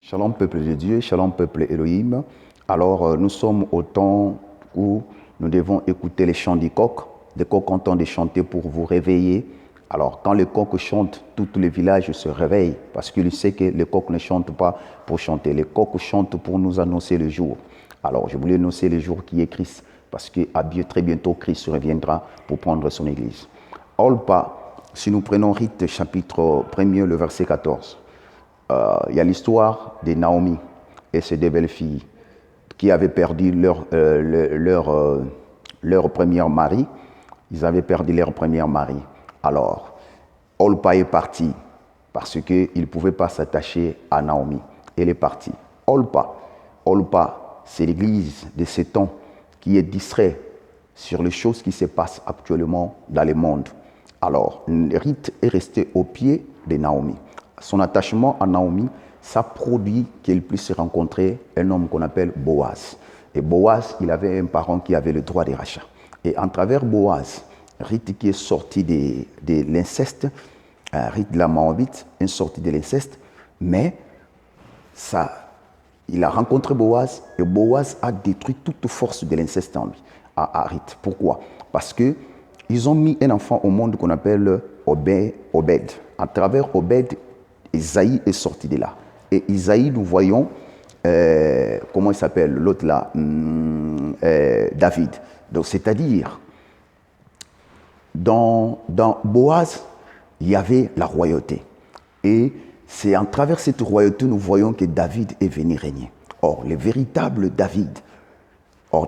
Shalom peuple de Dieu, shalom peuple Elohim. Alors nous sommes au temps où nous devons écouter les chants du coq. Les coqs entendent chanter pour vous réveiller. Alors quand les coqs chantent, tout le village se réveille parce qu'il sait que les coqs ne chantent pas pour chanter. Les coqs chantent pour nous annoncer le jour. Alors je voulais annoncer le jour qui est Christ parce que très bientôt Christ reviendra pour prendre son église. Olpa, si nous prenons Rite chapitre 1er, le verset 14. Il y a l'histoire de Naomi et ses deux belles-filles qui avaient perdu leur premier mari. Ils avaient perdu leur premier mari. Alors, Olpa est parti parce qu'il ne pouvait pas s'attacher à Naomi. Elle est partie. Olpa, c'est l'église de ce temps qui est distrait sur les choses qui se passent actuellement dans le monde. Alors, Rite est resté au pied de Naomi. Son attachement à Naomi, ça produit qu'elle puisse rencontrer un homme qu'on appelle Boaz. Et Boaz, il avait un parent qui avait le droit de rachat. Et en travers Boaz, Rite qui est sorti de l'inceste, Rite de la Moabite est sorti de l'inceste, mais il a rencontré Boaz et Boaz a détruit toute force de l'inceste en lui, à Rite. Pourquoi? Parce qu'ils ont mis un enfant au monde qu'on appelle Obed. À travers Obed, Isaïe est sorti de là. Et Isaïe, nous voyons, comment il s'appelle, l'autre là, David. Donc, c'est-à-dire, dans Boaz, il y avait la royauté. Et c'est en travers cette royauté, nous voyons que David est venu régner. Or, le véritable David,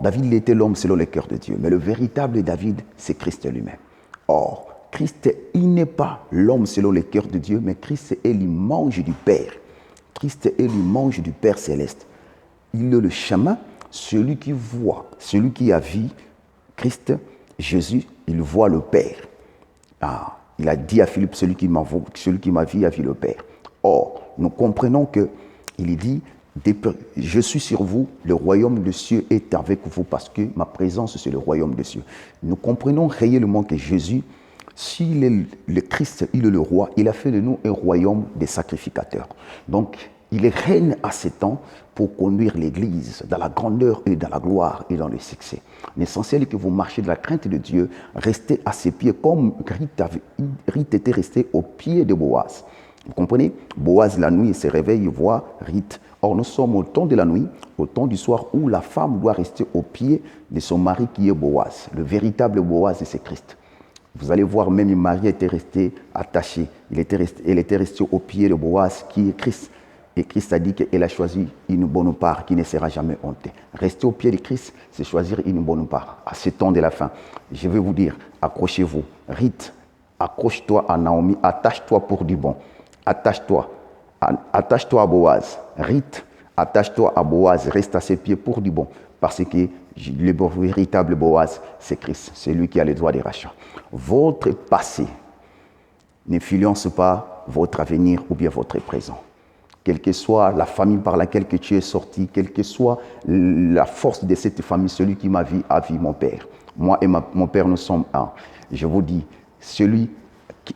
David, il était l'homme selon le cœur de Dieu, mais le véritable David, c'est Christ lui-même. Or, Christ, il n'est pas l'homme selon le cœur de Dieu, mais Christ est l'image du Père. Christ est l'image du Père céleste. Il est le chemin, celui qui voit, celui qui a vu Christ, Jésus, il voit le Père. Il a dit à Philippe, celui qui m'a vu a vu le Père. Or, nous comprenons qu'il dit, je suis sur vous, le royaume des cieux est avec vous parce que ma présence, c'est le royaume des cieux. Nous comprenons réellement que Jésus, s'il est le Christ, il est le roi, il a fait de nous un royaume des sacrificateurs. Donc, il règne à ce temps pour conduire l'Église dans la grandeur et dans la gloire et dans le succès. L'essentiel est que vous marchez de la crainte de Dieu, restez à ses pieds comme Rite était resté au pied de Boaz. Vous comprenez? Boaz, la nuit, il se réveille, il voit Rite. Or, nous sommes au temps de la nuit, au temps du soir, où la femme doit rester au pied de son mari qui est Boaz. Le véritable Boaz, c'est Christ. Vous allez voir, même Marie était restée attachée. Elle était restée au pied de Boaz, qui est Christ. Et Christ a dit qu'elle a choisi une bonne part qui ne sera jamais hontée. Rester au pied de Christ, c'est choisir une bonne part. À ce temps de la fin, je vais vous dire, accrochez-vous. Rite, accroche-toi à Naomi, attache-toi pour du bon. Attache-toi à Boaz. Rite, attache-toi à Boaz, reste à ses pieds pour du bon. Parce que le véritable Boaz, c'est Christ. C'est lui qui a le droit de rachat. Votre passé n'influence pas votre avenir ou bien votre présent. Quelle que soit la famille par laquelle que tu es sorti, quelle que soit la force de cette famille, celui qui m'a vu a vu mon père. Moi et mon père, nous sommes un. Je vous dis, celui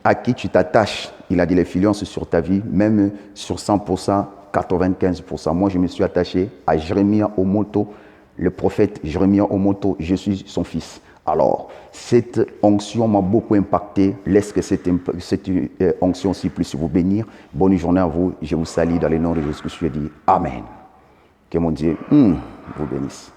à qui tu t'attaches, il a de l'influence sur ta vie, même sur 100%, 95%. Moi, je me suis attaché à Jérémia Omoto, le prophète Jérémia Omoto, je suis son fils. Alors, cette onction m'a beaucoup impacté. Laisse que cette onction-ci puisse vous bénir. Bonne journée à vous. Je vous salue dans le nom de Jésus-Christ. Je dis Amen. Que mon Dieu vous bénisse.